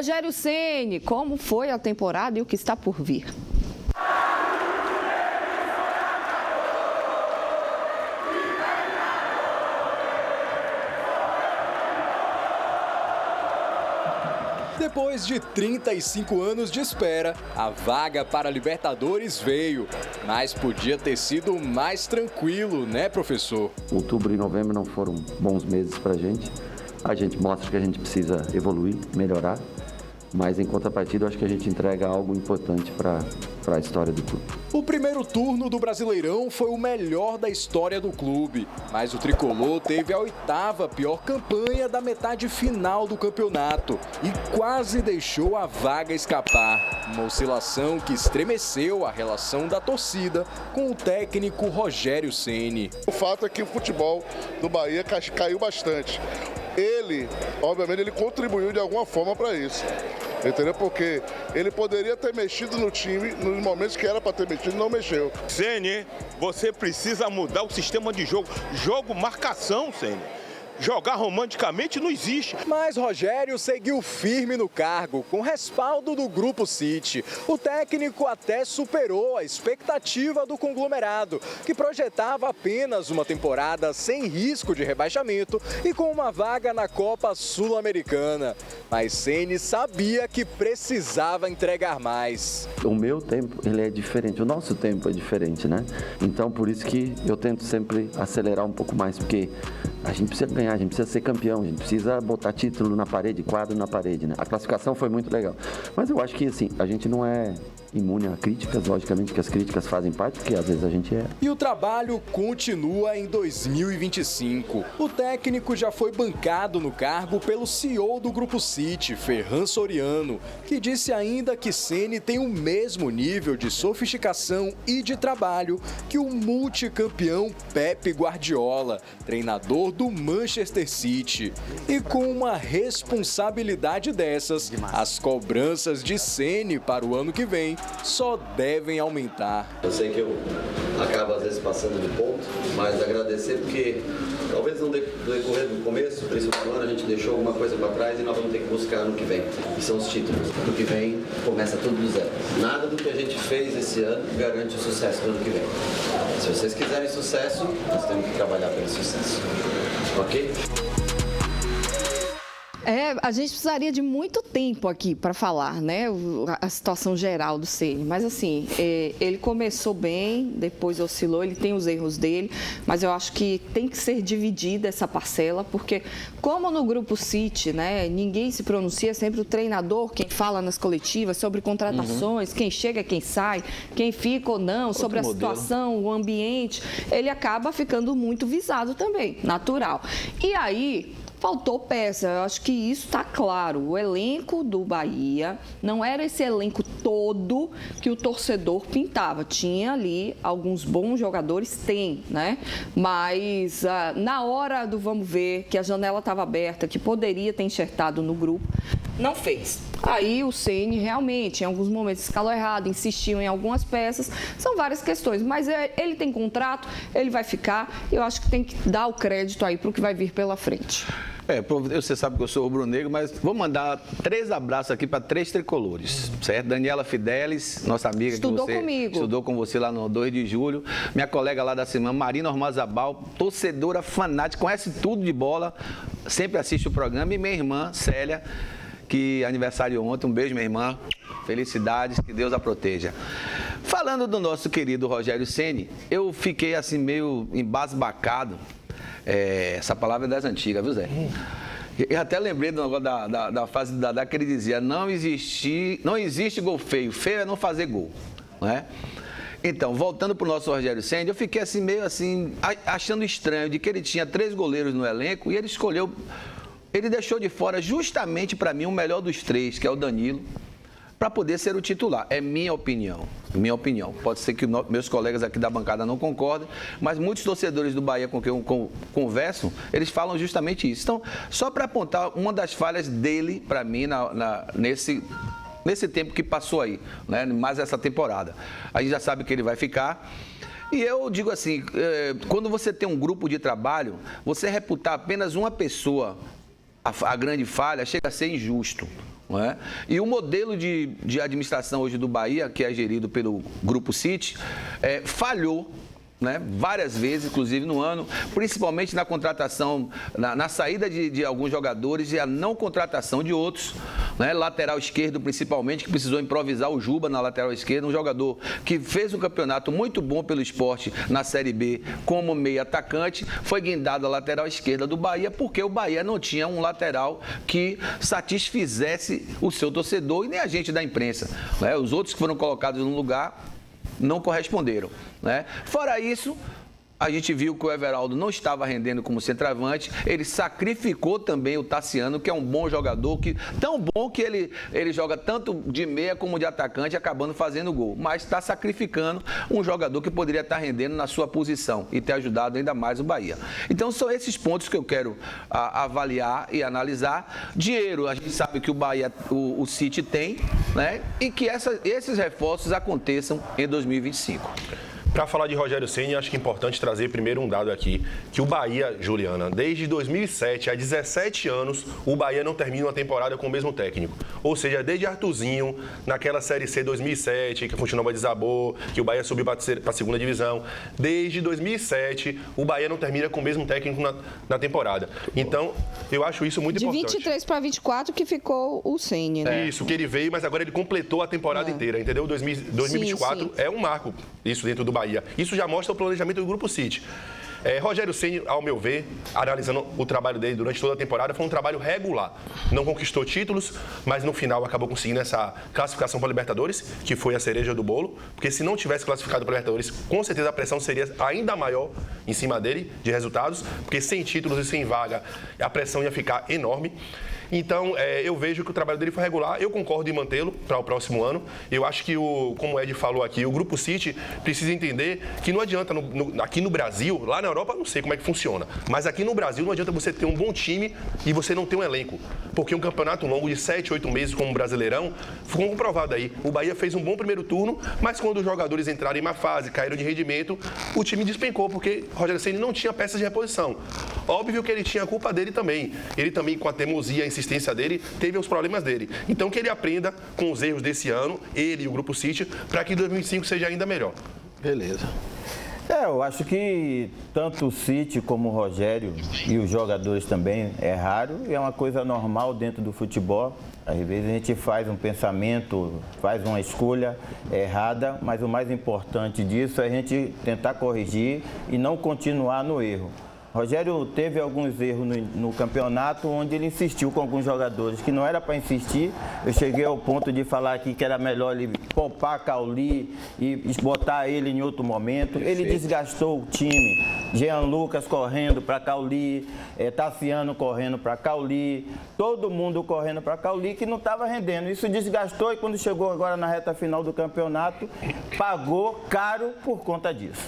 Rogério Ceni, como foi a temporada e o que está por vir? Depois de 35 anos de espera, a vaga para a Libertadores veio. Mas podia ter sido mais tranquilo, né, professor? Outubro e novembro não foram bons meses para a gente. A gente mostra que a gente precisa evoluir, melhorar. Mas em contrapartida, eu acho que a gente entrega algo importante para a história do clube. O primeiro turno do Brasileirão foi o melhor da história do clube, mas o tricolor teve a 8ª pior campanha da metade final do campeonato e quase deixou a vaga escapar. Uma oscilação que estremeceu a relação da torcida com o técnico Rogério Ceni. O fato é que o futebol do Bahia caiu bastante. Ele, obviamente, ele contribuiu de alguma forma para isso. Entendeu? Porque ele poderia ter mexido no time nos momentos que era para ter mexido e não mexeu. Ceni, você precisa mudar o sistema de jogo. Jogo marcação, Ceni. Jogar romanticamente não existe. Mas Rogério seguiu firme no cargo, com respaldo do Grupo City. O técnico até superou a expectativa do conglomerado, que projetava apenas uma temporada sem risco de rebaixamento e com uma vaga na Copa Sul-Americana. Mas Ceni sabia que precisava entregar mais. O meu tempo, ele é diferente, o nosso tempo é diferente, né? Então, por isso que eu tento sempre acelerar um pouco mais, porque a gente precisa ganhar, a gente precisa ser campeão, a gente precisa botar título na parede, quadro na parede, né? A classificação foi muito legal. Mas eu acho que, assim, a gente não é imune a críticas, logicamente que as críticas fazem parte, porque às vezes a gente é. E o trabalho continua em 2025. O técnico já foi bancado no cargo pelo CEO do Grupo City, Ferran Soriano, que disse ainda que Ceni tem o mesmo nível de sofisticação e de trabalho que o multicampeão Pep Guardiola, treinador do Manchester City. E com uma responsabilidade dessas, as cobranças de Ceni para o ano que vem só devem aumentar. Eu sei que eu acabo às vezes passando de ponto, mas agradecer porque talvez no decorrer do começo, principalmente do ano, a gente deixou alguma coisa para trás e nós vamos ter que buscar no que vem, que são os títulos. No que vem começa tudo do zero. Nada do que a gente fez esse ano garante o sucesso do ano que vem. Se vocês quiserem sucesso, nós temos que trabalhar pelo sucesso. Ok? A gente precisaria de muito tempo aqui para falar, né, a situação geral do Ceni. Mas, assim, ele começou bem, depois oscilou, ele tem os erros dele, mas eu acho que tem que ser dividida essa parcela, porque, como no Grupo City, né, ninguém se pronuncia, sempre o treinador, quem fala nas coletivas sobre contratações, quem chega, quem sai, quem fica ou não, sobre a situação, o ambiente, ele acaba ficando muito visado também, natural. E aí faltou peça, eu acho que isso está claro. O elenco do Bahia não era esse elenco todo que o torcedor pintava. Tinha ali alguns bons jogadores, tem, né? Mas na hora do vamos ver, que a janela estava aberta, que poderia ter enxertado no grupo, não fez. Aí o Ceni realmente, em alguns momentos, escalou errado, insistiu em algumas peças. São várias questões, mas ele tem contrato, ele vai ficar. Eu acho que tem que dar o crédito aí para o que vai vir pela frente. Você sabe que eu sou rubro-negro, mas vou mandar 3 abraços aqui para 3 tricolores, certo? Daniela Fidelis, nossa amiga estudou que você comigo. Estudou com você lá no 2 de julho. Minha colega lá da semana, Marina Ormazabal, torcedora fanática, conhece tudo de bola, sempre assiste o programa. E minha irmã, Célia, que aniversário ontem. Um beijo, minha irmã. Felicidades, que Deus a proteja. Falando do nosso querido Rogério Ceni, eu fiquei assim meio embasbacado. Essa palavra é das antigas, viu, Zé? Eu até lembrei do negócio da fase do Dadá, que ele dizia: não existe gol feio, feio é não fazer gol, não é? Então, voltando para o nosso Rogério Ceni, eu fiquei assim meio assim, achando estranho de que ele tinha 3 goleiros no elenco e ele deixou de fora justamente para mim o melhor dos 3, que é o Danilo, para poder ser o titular. É minha opinião. Minha opinião. Pode ser que meus colegas aqui da bancada não concordem, mas muitos torcedores do Bahia com quem eu converso, eles falam justamente isso. Então, só para apontar uma das falhas dele, para mim, nesse tempo que passou aí, né? Mais essa temporada. A gente já sabe que ele vai ficar. E eu digo assim, quando você tem um grupo de trabalho, você reputar apenas uma pessoa a grande falha chega a ser injusto. Não é? E o modelo de administração hoje do Bahia, que é gerido pelo Grupo City, falhou, né, várias vezes, inclusive no ano, principalmente na contratação, na saída de alguns jogadores e a não contratação de outros, né, lateral esquerdo principalmente, que precisou improvisar o Juba na lateral esquerda, um jogador que fez um campeonato muito bom pelo Sport na Série B como meio atacante, foi guindado a lateral esquerda do Bahia porque o Bahia não tinha um lateral que satisfizesse o seu torcedor e nem a gente da imprensa, né? Os outros que foram colocados no lugar não corresponderam, né? Fora isso, a gente viu que o Everaldo não estava rendendo como centroavante, ele sacrificou também o Tassiano, que é um bom jogador, tão bom que ele joga tanto de meia como de atacante, acabando fazendo gol, mas está sacrificando um jogador que poderia estar rendendo na sua posição e ter ajudado ainda mais o Bahia. Então são esses pontos que eu quero avaliar e analisar. Dinheiro, a gente sabe que o Bahia, o City tem, né? E que esses reforços aconteçam em 2025. Para falar de Rogério Ceni, acho que é importante trazer primeiro um dado aqui, que o Bahia, Juliana, desde 2007, há 17 anos, o Bahia não termina uma temporada com o mesmo técnico. Ou seja, desde Artuzinho, naquela Série C 2007, que a Fonte Nova desabou, que o Bahia subiu para a segunda divisão, desde 2007, o Bahia não termina com o mesmo técnico na temporora. Então, eu acho isso muito importante. De 23 para 24 que ficou o Ceni, né? Isso, que ele veio, mas agora ele completou a temporada inteira, entendeu? 2024 sim. É um marco, isso dentro do Bahia. Isso já mostra o planejamento do Grupo City. Rogério Ceni, ao meu ver, analisando o trabalho dele durante toda a temporada, foi um trabalho regular. Não conquistou títulos, mas no final acabou conseguindo essa classificação para a Libertadores, que foi a cereja do bolo, porque se não tivesse classificado para a Libertadores, com certeza a pressão seria ainda maior em cima dele, de resultados, porque sem títulos e sem vaga, a pressão ia ficar enorme. Então, eu vejo que o trabalho dele foi regular. Eu concordo em mantê-lo para o próximo ano. Eu acho que, como o Ed falou aqui, o Grupo City precisa entender que não adianta, aqui no Brasil, lá na Europa, não sei como é que funciona, mas aqui no Brasil não adianta você ter um bom time e você não ter um elenco. Porque um campeonato longo de 7, 8 meses como o Brasileirão, foi comprovado aí. O Bahia fez um bom primeiro turno, mas quando os jogadores entraram em uma fase, caíram de rendimento, o time despencou, porque Rogério Ceni não tinha peças de reposição. Óbvio que ele tinha a culpa dele também. Ele também, com a teimosia, a insistência dele, teve os problemas dele. Então, que ele aprenda com os erros desse ano, ele e o Grupo City, para que 2005 seja ainda melhor. Beleza. Eu acho que tanto o City como o Rogério e os jogadores também é raro e é uma coisa normal dentro do futebol. Às vezes a gente faz um pensamento, faz uma escolha errada, mas o mais importante disso é a gente tentar corrigir e não continuar no erro. Rogério teve alguns erros no campeonato, onde ele insistiu com alguns jogadores que não era para insistir. Eu cheguei ao ponto de falar aqui que era melhor ele poupar Cauli e botar ele em outro momento. Ele desgastou o time. Jean Lucas correndo para Cauli, Tassiano correndo para Cauli, todo mundo correndo para Cauli que não estava rendendo. Isso desgastou e quando chegou agora na reta final do campeonato, pagou caro por conta disso.